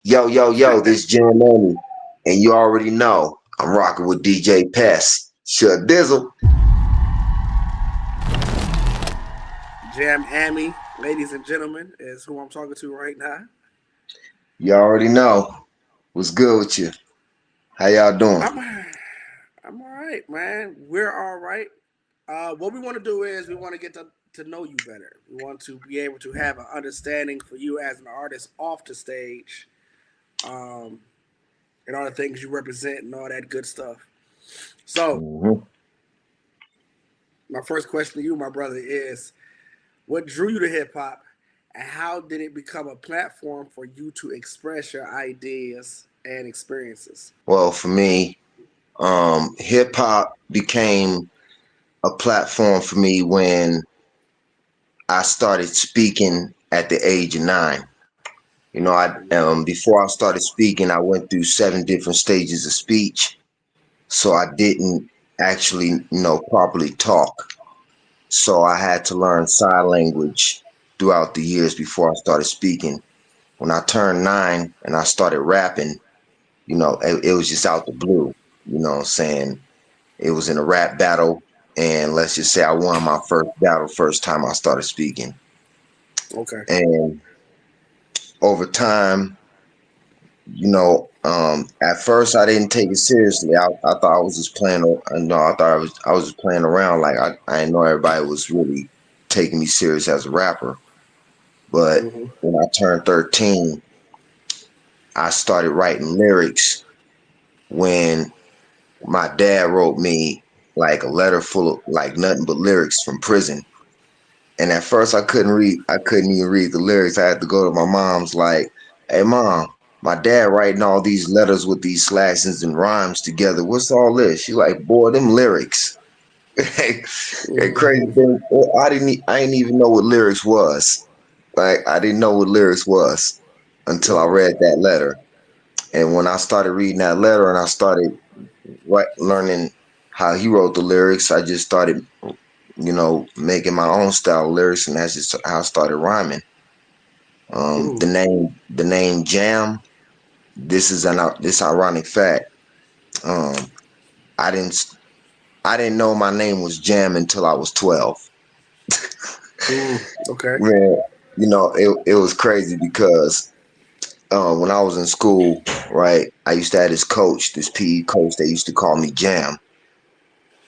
Yo, yo, yo, this Jam Ammy, and you already know I'm rocking with DJ Pest. Sure dizzle. Jam Ammy, ladies and gentlemen, is who I'm talking to right now. You already know what's good with you. How y'all doing? I'm I'm all right, man. We're all right. What we want to do is we want to get to know you better. We want to be able to have an understanding for you as an artist off the stage, um, and all the things you represent and all that good stuff. So, hmm my first question to you, my brother, is what drew you to hip hop, and how did it become a platform for you to express your ideas and experiences? Well, for me, hip hop became a platform for me when I started speaking at the age of 9. I before I started speaking, I went through 7 different stages of speech, so I didn't actually, properly talk. So I had to learn sign language throughout the years before I started speaking. When I turned 9 and I started rapping, it was just out the blue. You know what I'm saying? It was in a rap battle, and let's just say I won my first battle first time I started speaking. Okay. And over time, at first I didn't take it seriously. I thought I was just playing. No, I thought I was just playing around. Like I didn't know everybody was really taking me serious as a rapper. But Hmm. when I turned 13, I started writing lyrics when my dad wrote me like a letter full of like nothing but lyrics from prison. And at first I couldn't even read the lyrics. I had to go to my mom's like, "Hey mom, my dad writing all these letters with these slashes and rhymes together. What's all this?" She like, "Boy, them lyrics." And crazy Hmm. thing, I didn't even know what lyrics was. Like I didn't know what lyrics was until I Hmm. read that letter. And when I started reading that letter and I started learning how he wrote the lyrics, I just started, making my own style of lyrics, and that's just how I started rhyming. Hmm. The name Jam. This ironic fact. Um, I didn't I didn't know my name was Jam until I was 12. Okay. Man, it was crazy because when I was in school, right, I used to have this coach, this PE coach. They used to call me Jam.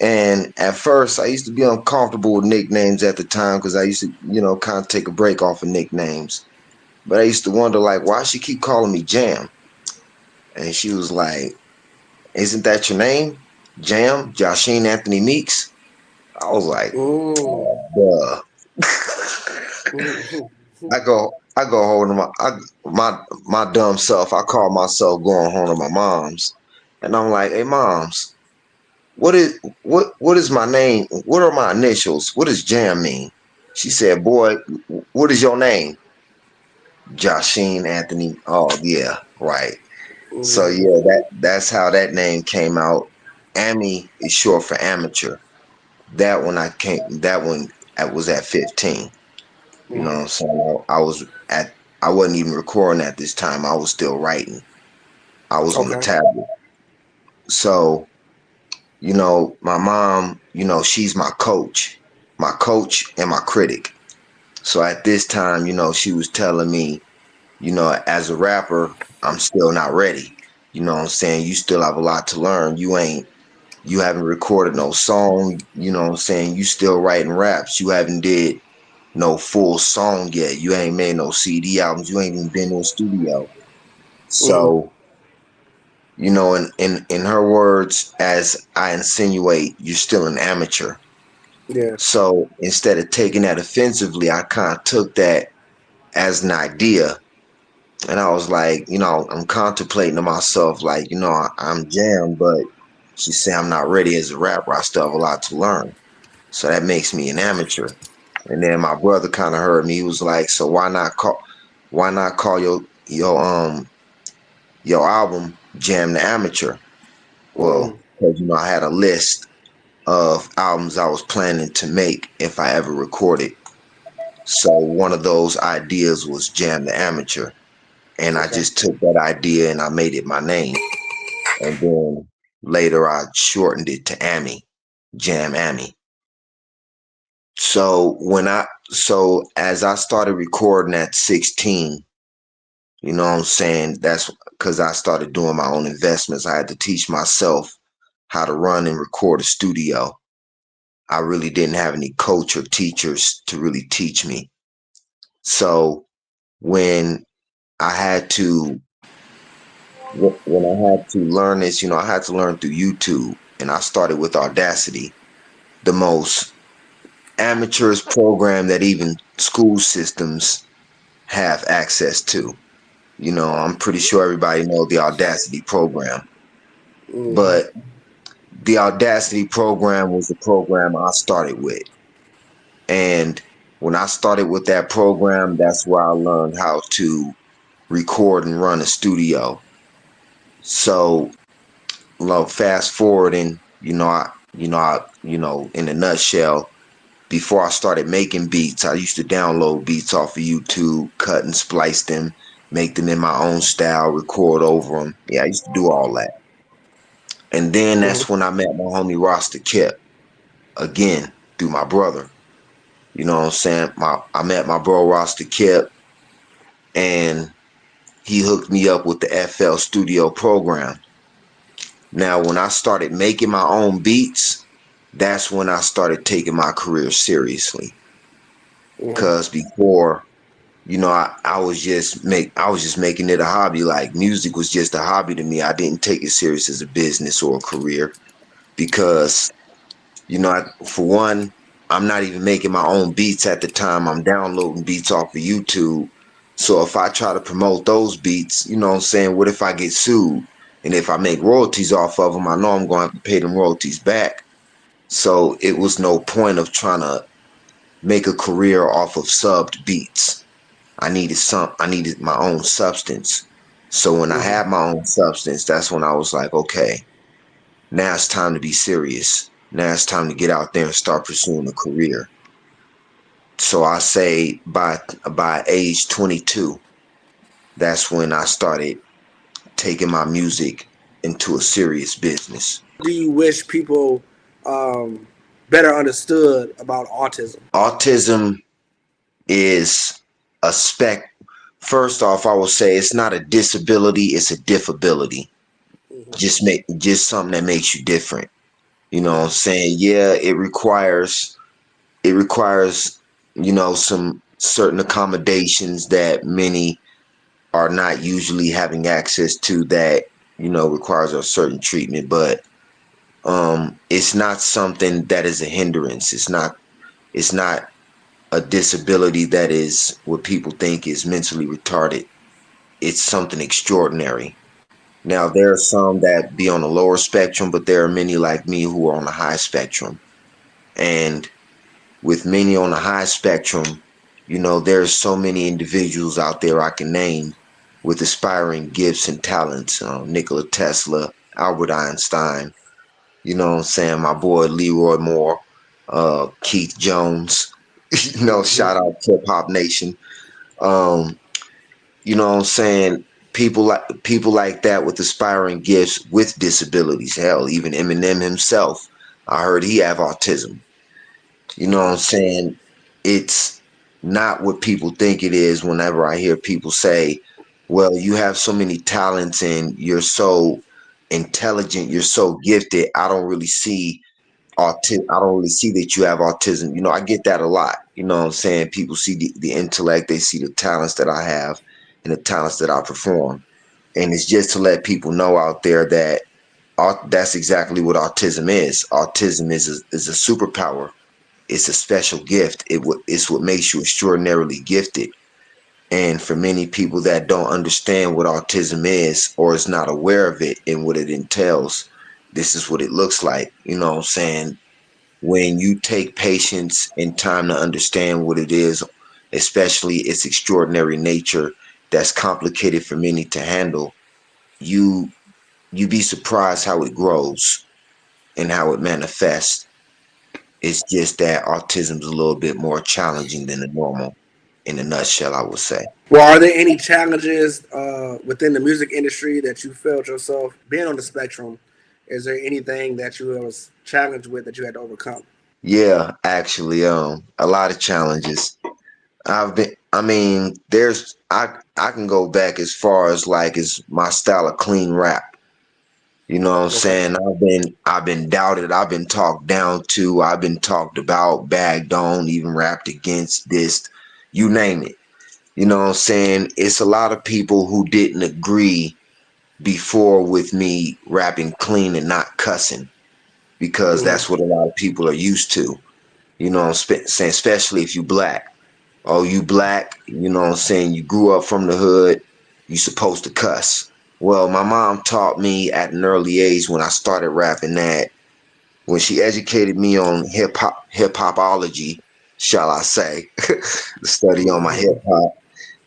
And at first, I used to be uncomfortable with nicknames at the time because I used to, kind of take a break off of nicknames. But I used to wonder, like, why she keep calling me Jam? And she was like, "Isn't that your name, Jam? Joshine Anthony Meeks?" I was like, Mm. "Duh." Mhm. I go home to my dumb self. I call myself going home to my mom's, and I'm like, "Hey, moms, what is my name? What are my initials? What does Jam mean?" She said, "Boy, what is your name?" Joshine Anthony. Oh yeah, right. So Mhm. yeah, that's how that name came out. Ammy is short for amateur. That one I was at 15. You know what Mhm. I'm saying? I wasn't even recording at this time. I was still writing. I was on the Okay. tablet. So, my mom, she's my coach and my critic. So at this time, she was telling me, as a rapper, I'm still not ready. You know what I'm saying? You still have a lot to learn. You haven't recorded no song, you know what I'm saying? You still writing raps. You haven't did no full song yet. You ain't made no CD albums. You ain't even been in the studio. Mhm. So, in her words, as I insinuate, you're still an amateur. Yeah. So instead of taking that offensively, I kind of took that as an idea. And I was like, I'm contemplating to myself, like, I'm Jam, but she said I'm not ready as a rapper. I still have a lot to learn. So that makes me an amateur. And then my brother kind of heard me. He was like, "So why not call your album Jam the Amateur?" Well, Mhm. because I had a list of albums I was planning to make if I ever recorded. So one of those ideas was Jam the Amateur. and I Okay. just took that idea and I made it my name. And then later I shortened it to Ammy, Jam Ammy. So as I started recording at 16, you know what I'm saying? That's because I started doing my own investments. I had to teach myself how to run and record a studio. I really didn't have any coach or teachers to really teach me. So when I had to when I had to learn this, I had to learn through YouTube, and I started with Audacity, the most amateurist program that even school systems have access to. I'm pretty sure everybody know the Audacity program, Mm-hmm. but the Audacity program was the program I started with. And when I started with that program, that's where I learned how to record and run a studio. So, fast forwarding, in a nutshell, before I started making beats, I used to download beats off of YouTube, cut and splice them, make them in my own style, record over them. Yeah, I used to do all that. And then that's when I met my homie Rasta Kip again through my brother. You know what I'm saying? I met my bro Rasta Kip, and he hooked me up with the FL Studio program. Now, when I started making my own beats, that's when I started taking my career seriously. Mm-hmm. Cause before, I was just making it a hobby. Like music was just a hobby to me. I didn't take it serious as a business or a career because for one, I'm not even making my own beats at the time. I'm downloading beats off of YouTube. So if I try to promote those beats, you know what I'm saying? What if I get sued? And if I make royalties off of them, I know I'm going to have to pay them royalties back. So it was no point of trying to make a career off of subbed beats. I needed my own substance. So when I Mm-hmm. had my own substance, that's when I was like, okay, now it's time to be serious. Now it's time to get out there and start pursuing a career. So I say by age 22, that's when I started taking my music into a serious business. Do you wish people um, better understood about autism? Autism is a spec. First off, I will say it's not a disability; it's a diffability. Mm-hmm. Just something that makes you different. You know what I'm saying? Yeah, it requires some certain accommodations that many are not usually having access to, that requires a certain treatment, but it's not something that is a hindrance. It's not a disability that is what people think is mentally retarded. It's something extraordinary. Now there are some that be on the lower spectrum, but there are many like me who are on the high spectrum. And with many on the high spectrum, there's so many individuals out there I can name with aspiring gifts and talents. Nikola Tesla, Albert Einstein, what I'm saying, my boy Leroy Moore, Keith Jones, Mm-hmm. shout out Hip Hop Nation. Um, what I'm saying? People like that with aspiring gifts with disabilities. Hell, even Eminem himself, I heard he have autism. You know what I'm saying? It's not what people think it is whenever I hear people say, well, you have so many talents and you're so intelligent, you're so gifted. I don't really see that you have autism. I get that a lot. You know what I'm saying? People see the intellect, they see the talents that I have and the talents that I perform. And it's just to let people know out there that that's exactly what autism is. Autism is a superpower. It's a special gift. It's what makes you extraordinarily gifted. And for many people that don't understand what autism is or is not aware of it and what it entails, this is what it looks like. You know what I'm saying? When you take patience and time to understand what it is, especially its extraordinary nature that's complicated for many to handle, you you be surprised how it grows and how it manifests. It's just that autism is a little bit more challenging than the normal. in a nutshell, I would say. Well, are there any challenges within the music industry that you felt yourself being on the spectrum? Is there anything that you was challenged with that you had to overcome? Yeah, actually, a lot of challenges. I mean, I can go back as far as like as my style of clean rap. You know what I'm Okay. saying? I've been doubted, I've been talked down to, I've been talked about, bagged on, even rapped against, this, you name it. You know what I'm saying? It's a lot of people who didn't agree before with me rapping clean and not cussing because Mm-hmm. that's what a lot of people are used to. You know what I'm saying? Especially if you black. Oh, you black, you know what I'm saying? You grew up from the hood, you supposed to cuss. Well, my mom taught me at an early age when I started rapping that when she educated me on hip hopology, shall I say, the study on my hip Mm-hmm. hop,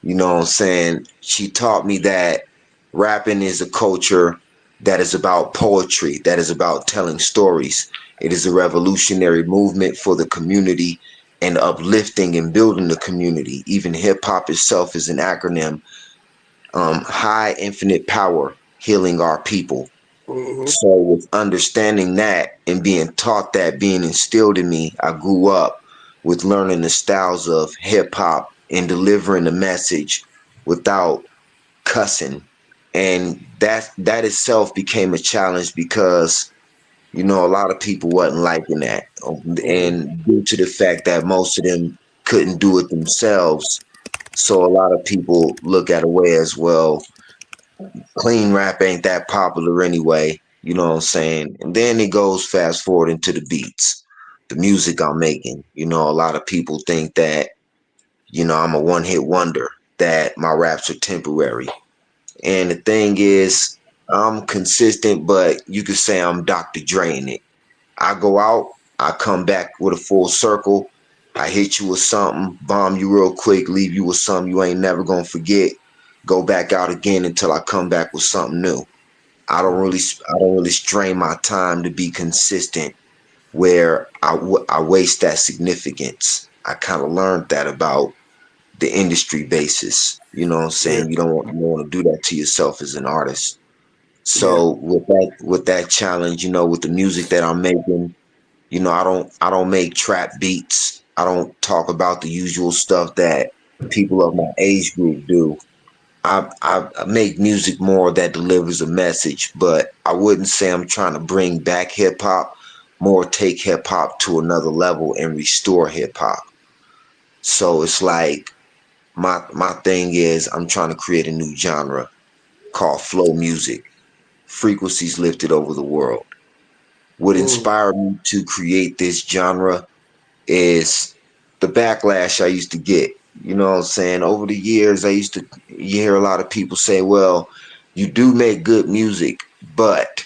you know what I'm saying? She taught me that rapping is a culture that is about poetry, that is about telling stories. It is a revolutionary movement for the community and uplifting and building the community. Even hip hop itself is an acronym. High infinite power, healing our people. Mm-hmm. So with understanding that and being taught that, being instilled in me, I grew up with learning the styles of hip hop and delivering the message without cussing. And that itself became a challenge because, you know, a lot of people wasn't liking that. Mm-hmm. And due to the fact that most of them couldn't do it themselves. So a lot of people look at a way as well, clean rap ain't that popular anyway. You know what I'm saying? And then it goes fast forward into the beats, the music I'm making. You know, a lot of people think that, you know, I'm a one hit wonder, that my raps are temporary. And the thing is, I'm consistent, but you could say I'm Dr. Dre in it. I go out, I come back with a full circle. I hit you with something, bomb you real quick, leave you with something you ain't never gonna forget. Go back out again until I come back with something new. Mm-hmm. I don't really strain my time to be consistent where I waste that significance. I kind of learned that about the industry basis. You know what I'm Yeah. saying? You don't want to do that to yourself as an artist. Yeah. So with that challenge, you know, with the music that I'm making, you know, I don't make trap beats. I don't talk about the usual stuff that people of my age group do. I make music more that delivers a message, but I wouldn't say I'm trying to bring back hip hop, more take hip hop to another level and restore hip hop. So it's like my thing is I'm trying to create a new genre called flow music, frequencies lifted over the world. What Mm. inspired me to create this genre is the backlash I used to get. You know what I'm saying? Over the years, you hear a lot of people say, well, you do make good music, but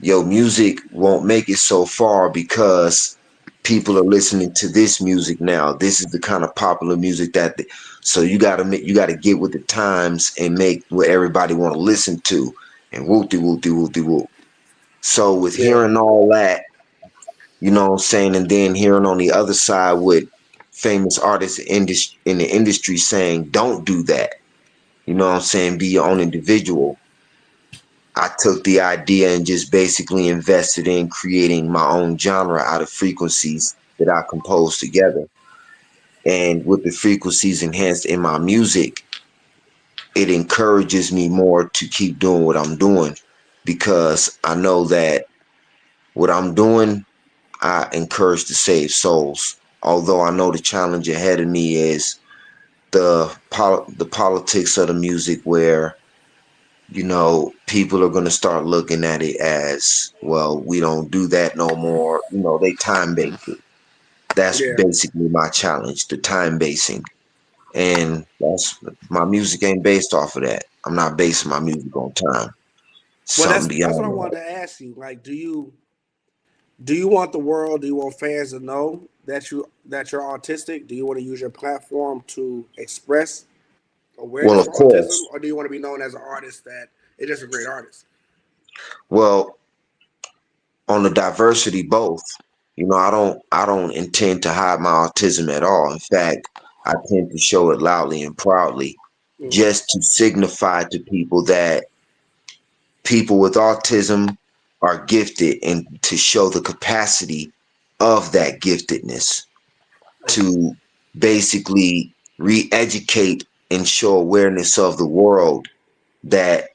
your music won't make it so far because people are listening to this music now. This is the kind of popular music so you got to get with the times and make what everybody want to listen to and whoopty whoopty whoopty whoop. So with Yeah. hearing all that, you know what I'm saying? And then hearing on the other side with famous artists in the industry saying, don't do that. You know what I'm saying? Be your own individual. I took the idea and just basically invested in creating my own genre out of frequencies that I composed together. And with the frequencies enhanced in my music, it encourages me more to keep doing what I'm doing because I know that what I'm doing I encourage to save souls. Although I know the challenge ahead of me is the politics of the music, where you know people are going to start looking at it as well. We don't do that no more. You know they time base it. That's Yeah. basically my challenge, the time basing, and that's my music ain't based off of that. I'm not basing my music on time. Well, Something that's what I beyond that. wanted to ask you. Like, do you want the world? Do you want fans to know that you're autistic? Do you want to use your platform to express Well, awareness of for autism, course. or do you want to be known as an artist that is just a great artist? Well, on the diversity, both. You know, I don't intend to hide my autism at all. In fact, I tend to show it loudly and proudly, Mm-hmm. just to signify to people that people with autism are gifted, and to show the capacity of that giftedness, to basically re-educate and show awareness of the world that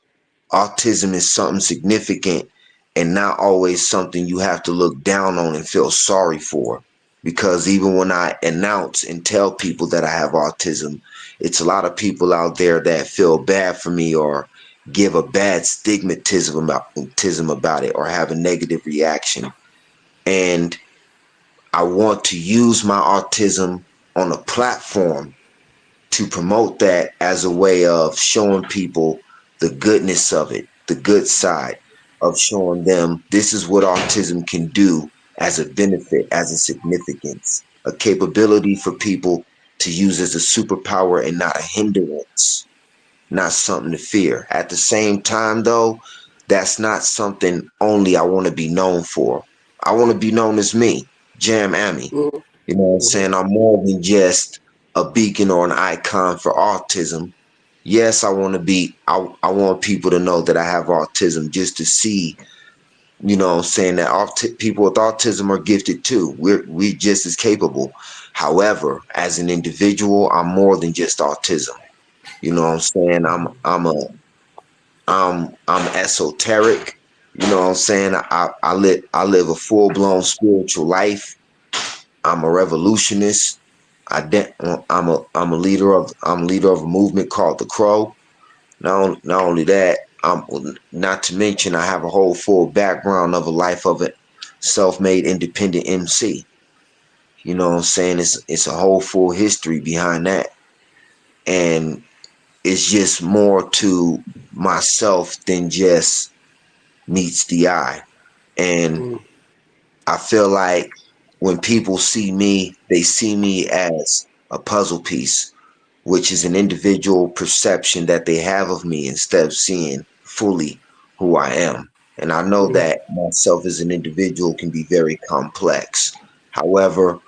autism is something significant and not always something you have to look down on and feel sorry for. Because even when I announce and tell people that I have autism, it's a lot of people out there that feel bad for me, or give a bad stigmatism about it, or have a negative reaction. And I want to use my autism on a platform to promote that as a way of showing people the goodness of it, the good side of showing them this is what autism can do as a benefit, as a significance, a capability for people to use as a superpower and not a hindrance, not something to fear. At the same time, though, that's not something only I want to be known for. I want to be known as me, Jam Ammy. Mm-hmm. You know what I'm Mm-hmm. saying? I'm more than just a beacon or an icon for autism. Yes, I want people to know that I have autism, just to see, you know what I'm saying, that people with autism are gifted too. We just as capable. However, as an individual, I'm more than just autism. You know what I'm saying? I'm esoteric. You know what I'm saying? I live a full blown spiritual life. I'm a revolutionist. I'm a leader of a movement called the Crow. Not only that, not to mention I have a whole full background of a life of a self-made independent MC. You know what I'm saying? It's a whole full history behind that, and it's just more to myself than just meets the eye. And Mm-hmm. I feel like when people see me, they see me as a puzzle piece, which is an individual perception that they have of me instead of seeing fully who I am. And I know Mm-hmm. that myself as an individual can be very complex. However,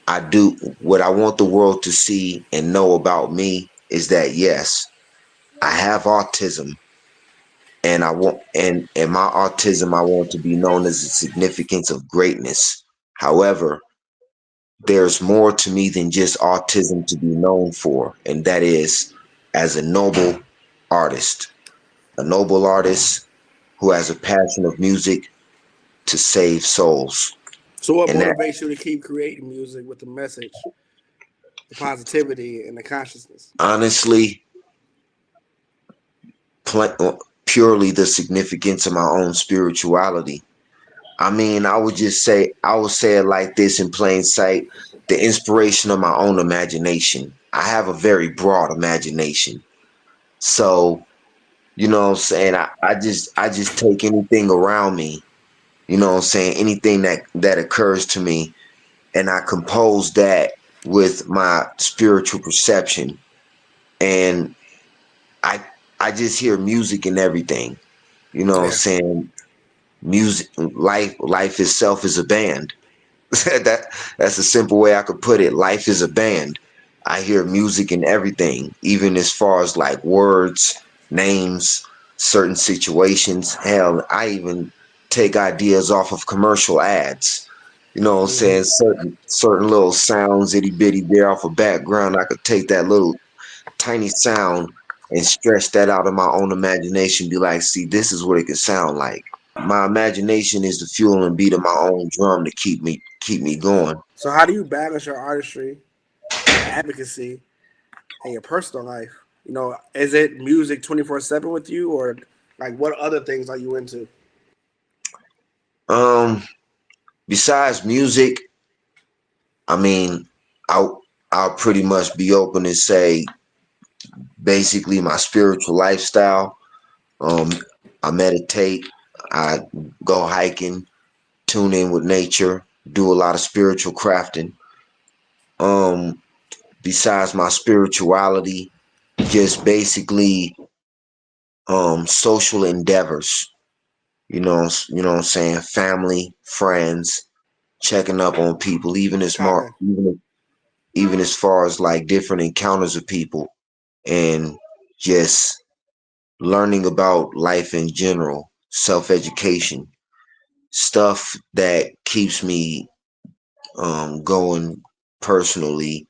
I do what I want the world to see and know about me is that yes, I have autism, and my autism, I want to be known as a significance of greatness. However, there's more to me than just autism to be known for, and that is as artist, a noble artist who has a passion of music to save souls. So, what And that motivates you to keep creating music with the message, the positivity, and the consciousness? honestly, purely the significance of my own spirituality. I mean, I would say it like this in plain sight: the inspiration of my own imagination. I have a very broad imagination. So, you know what I'm saying? I just take anything around me, you know what I'm saying, anything that occurs to me, and I compose that with my spiritual perception. And I I just hear music in everything. You know what I'm Yeah. saying? Music, life itself is a band. That's a simple way I could put it. Life is a band. I hear music in everything, even as far as like words, names, certain situations. Hell, I even take ideas off of commercial ads. You know what I'm Mm-hmm. saying? Certain little sounds, itty bitty there off a background. I could take that little tiny sound and stretch that out of my own imagination. Be like, see, this is what it could sound like. My imagination is the fuel and beat of my own drum to keep me going. So, how do you balance your artistry, your advocacy, and your personal life? Is it music 24/7 with you, or like what other things are you into? Um, Besides music, I mean, I'll pretty much be open and say basically my spiritual lifestyle. Um, I meditate, I go hiking, tune in with nature, do a lot of spiritual crafting. Um, Besides my spirituality, just basically social endeavors. You know what I'm saying? Family, friends, checking up on people, even as more, Copy. even as far as like different encounters with people and just learning about life in general, self education, stuff that keeps me going personally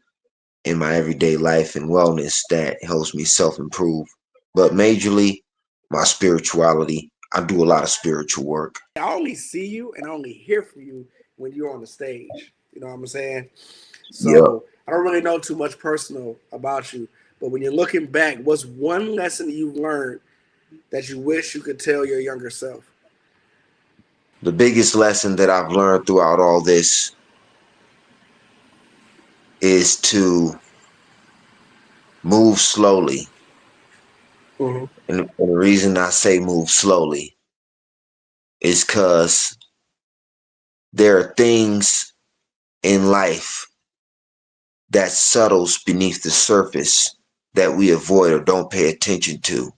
in my everyday life and wellness that helps me self improve. But majorly, my spirituality. I do a lot of spiritual work. I only see you and I only hear from you when you're on the stage. You know what I'm saying? Yep. So I don't really know too much personal about you. But when you're looking back, what's one lesson you've learned that you wish you could tell your younger self? The biggest lesson that I've learned throughout all this is to move slowly. Mm-hmm. And the reason I say move slowly is because there are things in life that settles beneath the surface that we avoid or don't pay attention to.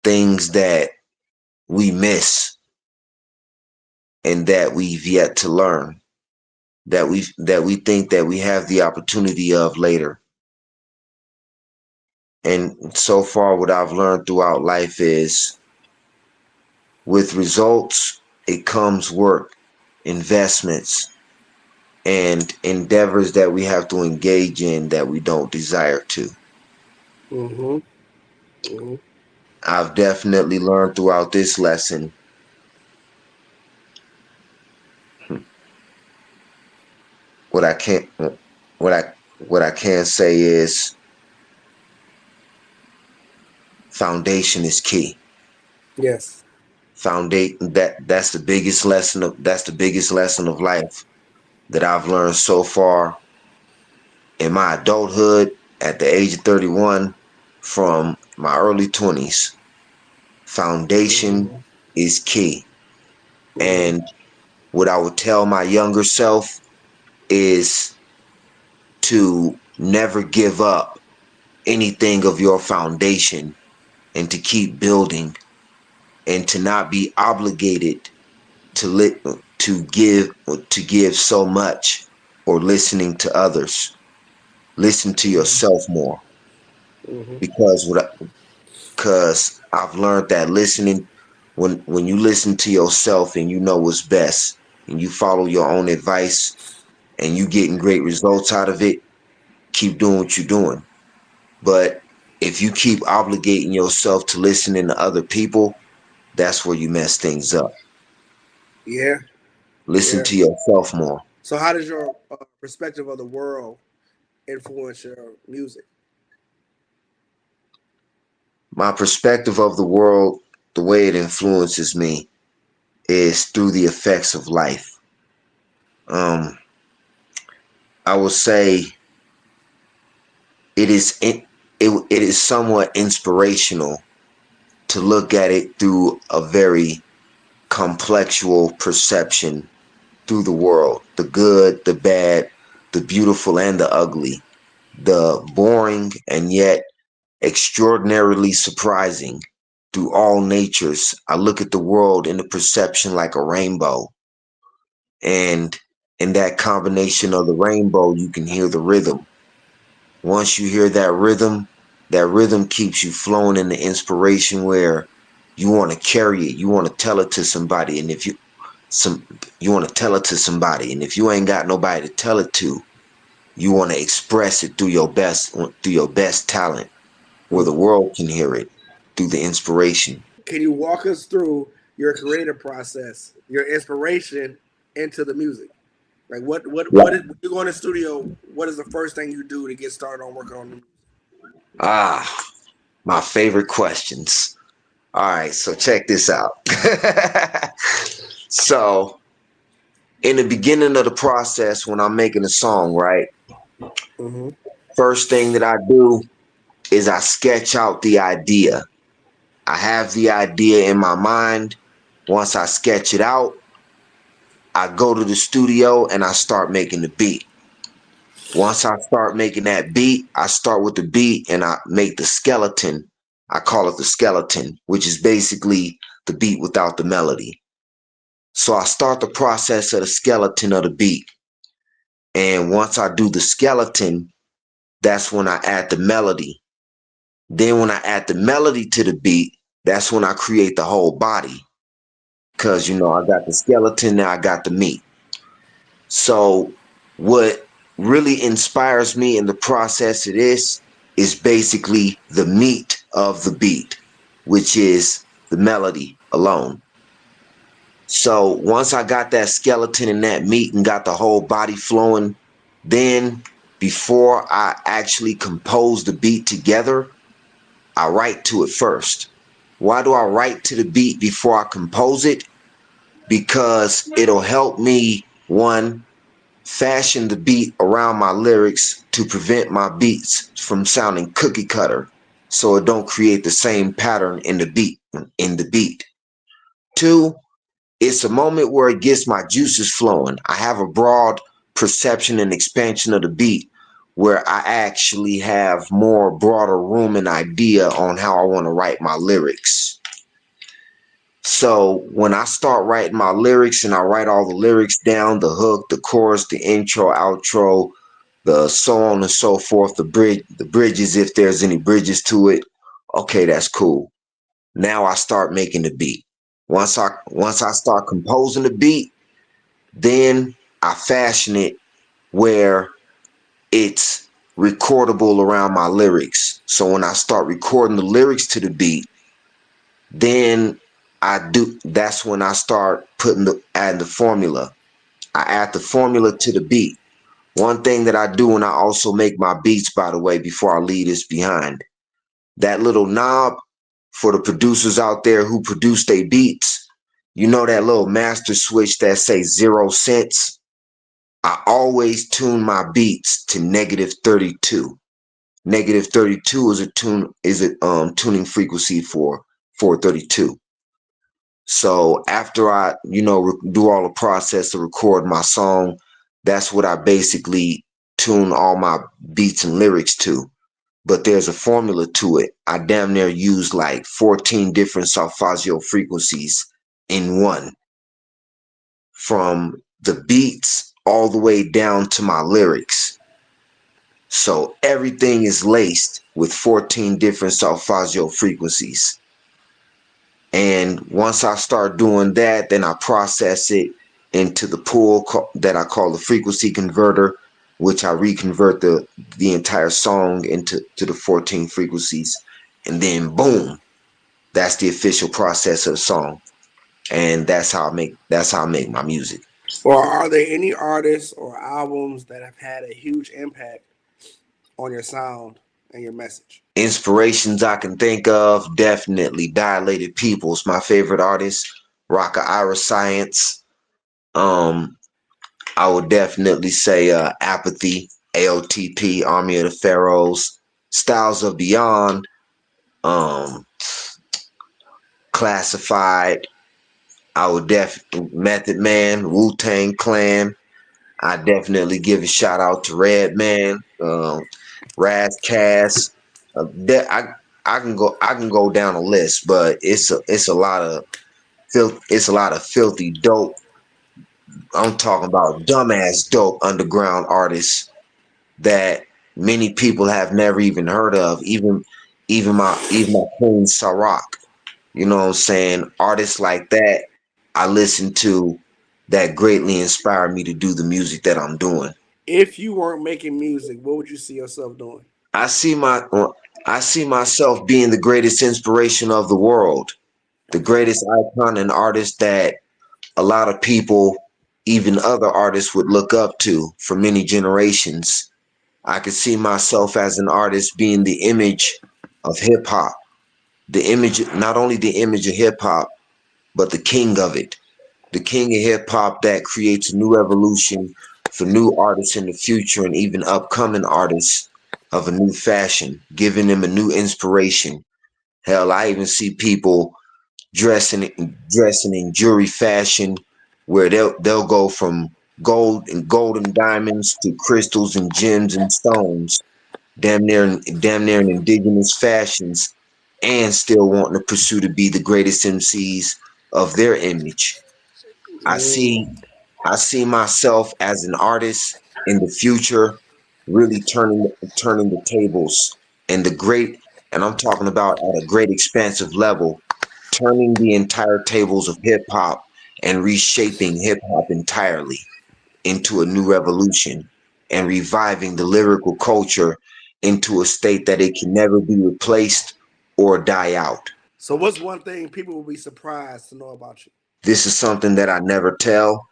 Things that we miss and that we've yet to learn, that we think that we have the opportunity of later. And so far what I've learned throughout life is with results it comes work, investments, and endeavors that we have to engage in that we don't desire to. Mm-hmm. Mm-hmm. I've definitely learned throughout this lesson what I can't what I can say is foundation is key. Yes. Foundation that's the biggest lesson of life that I've learned so far in my adulthood at the age of 31 from my early 20s. Foundation Mm-hmm. is key. Mm-hmm. And what I would tell my younger self is to never give up anything of your foundation and to keep building and to not be obligated to to give so much or listening to others. Listen to yourself more Mm-hmm. because because I've learned that listening when you listen to yourself and you know what's best and you follow your own advice and you getting great results out of it, keep doing what you're doing. But if you keep obligating yourself to listening to other people, that's where you mess things up. Yeah. Listen Yeah. to yourself more. So how does your perspective of the world influence your music? My perspective of the world, the way it influences me, is through the effects of life. Um, I would say it is somewhat inspirational to look at it through a very complexual perception through the world, the good, the bad, the beautiful and the ugly, the boring and yet extraordinarily surprising through all natures. I look at the world in the perception like a rainbow, and in that combination of the rainbow you can hear the rhythm. Once you hear that rhythm keeps you flowing in the inspiration where you want to carry it, you want to tell it to somebody, and if some you want to tell it to somebody, and if you ain't got nobody to tell it to, you want to express it through your best talent where the Mm-hmm. world can hear it through the inspiration. Can you walk us through your creative process, your inspiration into the music? Like when you go in the studio, what is the first thing you do to get started on working on the music? Ah, my favorite questions. All right, so check this out. So, in the beginning of the process, when I'm making a song, right, Mm-hmm. first thing that I do is I sketch out the idea. I have the idea in my mind. Once I sketch it out, I go to the studio and I start making the beat. Once I start making that beat, I start with the beat and I make the skeleton. I call it the skeleton, which is basically the beat without the melody. So I start the process of the skeleton of the beat. And once I do the skeleton, that's when I add the melody. Then when I add the melody to the beat, that's when I create the whole body. Cause I got the skeleton, now I got the meat. So what really inspires me in the process of this is basically the meat of the beat, which is the melody alone. So once I got that skeleton and that meat and got the whole body flowing, then before I actually compose the beat together, I write to it first. Why do I write to the beat before I compose it? Because it'll help me, one, fashion the beat around my lyrics to prevent my beats from sounding cookie cutter so it don't create the same pattern in the beat. Two, it's a moment where it gets my juices flowing. I have a broad perception and expansion of the beat where I actually have more broader room and idea on how I want to write my lyrics. So when I start writing my lyrics and I write all the lyrics down, the hook, the chorus, the intro, outro, the so on and so forth, the bridges, if there's any bridges to it, okay, that's cool. Now I start making the beat. Once I start composing the beat, then I fashion it where it's recordable around my lyrics. So when I start recording the lyrics to the beat, then that's when I start adding the formula. I add the formula to the beat. One thing that I do when I also make my beats, by the way, before I leave this behind, that little knob for the producers out there who produce their beats, that little master switch that says 0 cents. I always tune my beats to -32. -32 is a tuning frequency for 432. So after I, do all the process to record my song, that's what I basically tune all my beats and lyrics to. But there's a formula to it. I damn near use like 14 different solfeggio frequencies in one, from the beats all the way down to my lyrics. So everything is laced with 14 different solfeggio frequencies. And once I start doing that, then I process it into the pool that I call the frequency converter, which I reconvert the entire song into the 14 frequencies. And then boom, that's the official process of the song. And that's how I make my music. Or are there any artists or albums that have had a huge impact on your sound and your message? Inspirations I can think of, definitely Dilated Peoples, my favorite artist, Rocka Ira Science. Um, I would definitely say Apathy, AOTP, Army of the Pharaohs, Styles of Beyond, um, Classified. I would Method Man, Wu Tang Clan. I definitely give a shout out to Redman, Raz Cass. I can go down a list, but it's a lot of filthy dope. I'm talking about dumbass dope underground artists that many people have never even heard of. Even my queen Sarak. You know what I'm saying? Artists like that I listen to that greatly inspire me to do the music that I'm doing. If you weren't making music, what would you see yourself doing? I see my I see myself being the greatest inspiration of the world, the Okay. greatest icon and artist that a lot of people, even other artists, would look up to for many generations. I could see myself as an artist being the image of hip hop, not only the image of hip hop, but the king of it, the king of hip hop that creates a new evolution for new artists in the future and even upcoming artists of a new fashion, giving them a new inspiration. Hell, I even see people dressing in jewelry fashion where they'll go from gold and golden diamonds to crystals and gems and stones, damn near in indigenous fashions, and still wanting to pursue to be the greatest MCs of their image. I see Mm. I see myself as an artist in the future, really turning the tables and the great, and I'm talking about at a great expansive level, turning the entire tables of hip hop and reshaping hip hop entirely into a new revolution and reviving the lyrical culture into a state that it can never be replaced or die out. So, what's one thing people will be surprised to know about you? This is something that I never tell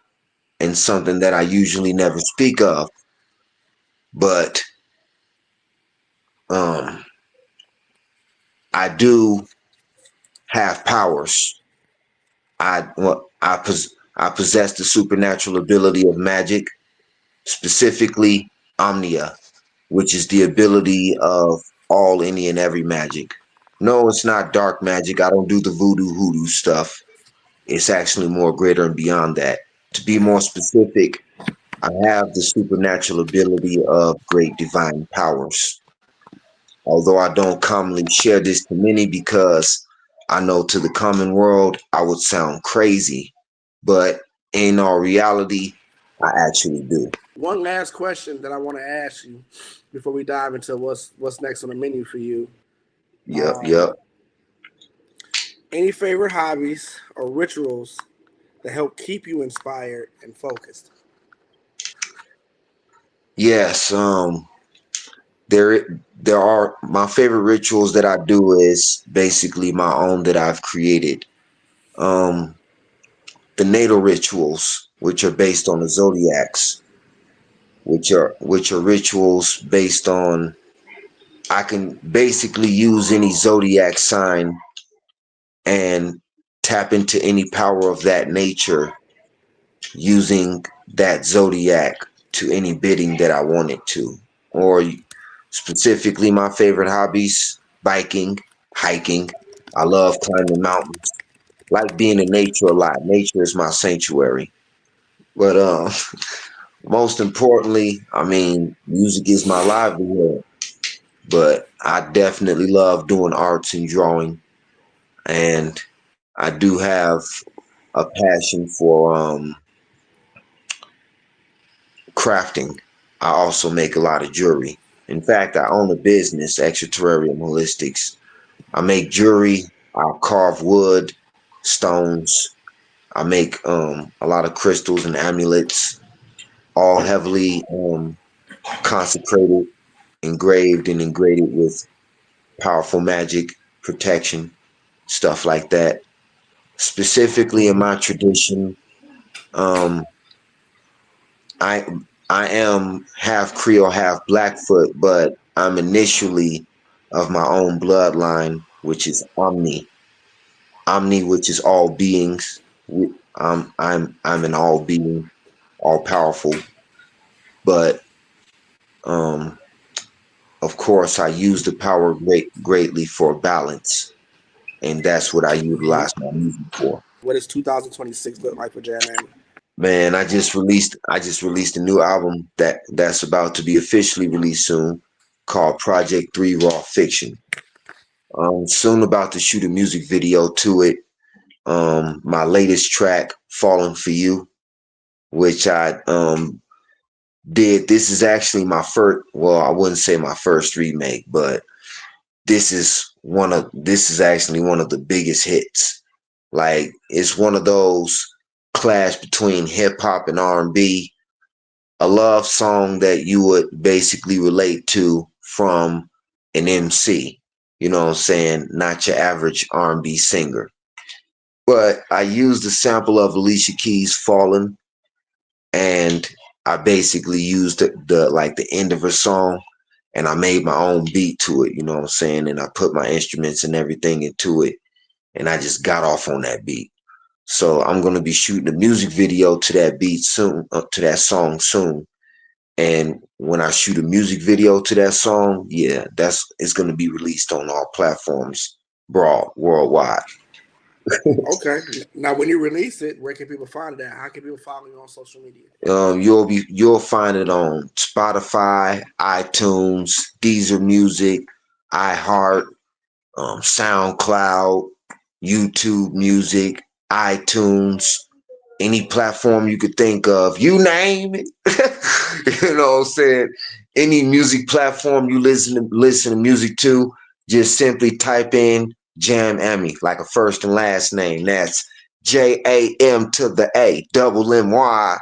and something that I usually never speak of, but um, I do have powers. I possess the supernatural ability of magic, specifically omnia, which is the ability of all, any, and every magic. No, it's not dark magic. I don't do the voodoo hoodoo stuff. It's actually more greater and beyond that. To be more specific, I have the supernatural ability of great divine powers. Although I don't commonly share this to many because I know to the common world I would sound crazy, but in all reality, I actually do. One last question that I want to ask you before we dive into what's next on the menu for you. Yep, Um, yep. any favorite hobbies or rituals that help keep you inspired and focused? Yes, there are my favorite rituals that I do is basically my own that I've created. Um, the natal rituals, which are based on the zodiacs, which are rituals based on I can basically use any zodiac sign and tap into any power of that nature using that zodiac to any bidding that I want it to. Or specifically, my favorite hobbies: biking, hiking. I love climbing mountains. Like being in nature a lot. Nature is my sanctuary. But most importantly, I mean, music is my livelihood. But I definitely love doing arts and drawing, and I do have a passion for crafting. I also make a lot of jewelry. In fact, I own a business, Extraterritorial Holistics. I make jewelry. I carve wood, stones. I make a lot of crystals and amulets, all heavily consecrated, engraved, and engraved with powerful magic, protection, stuff like that. Specifically in my tradition, um, I I am half Creole, half Blackfoot, but I'm initially of my own bloodline, which is Omni. Omni, which is all beings. I'm an all being, all powerful. But um, of course, I use the power greatly for balance, and that's what I utilize my music for. What does 2026 look like for Jam Ammy? Man, I just released a new album that's about to be officially released soon, called Project 3 Raw Fiction. Soon about to shoot a music video to it. My latest track, Falling for You, which I did. This is actually my first, well, I wouldn't say my first remake, but this is actually one of the biggest hits. Like it's one of those clash between hip hop and R&B, a love song that you would basically relate to from an MC. You know what I'm saying? Not your average R&B singer. But I used a sample of Alicia Keys' "Fallen," and I basically used the like the end of her song, and I made my own beat to it. You know what I'm saying? And I put my instruments and everything into it, and I just got off on that beat. So I'm gonna be shooting a music video to that beat soon, to that song soon. And when I shoot a music video to that song, yeah, that's it's gonna be released on all platforms, broad worldwide. Okay. Now, when you release it, where can people find it at? How can people follow you on social media? You'll find it on Spotify, iTunes, Deezer Music, iHeart, SoundCloud, YouTube Music, iTunes. any platform you could think of, you name it. You know what I'm saying? Any music platform you listen to music to, just simply type in Jam Ammy, like a first and last name. That's JAM to the A, double MY.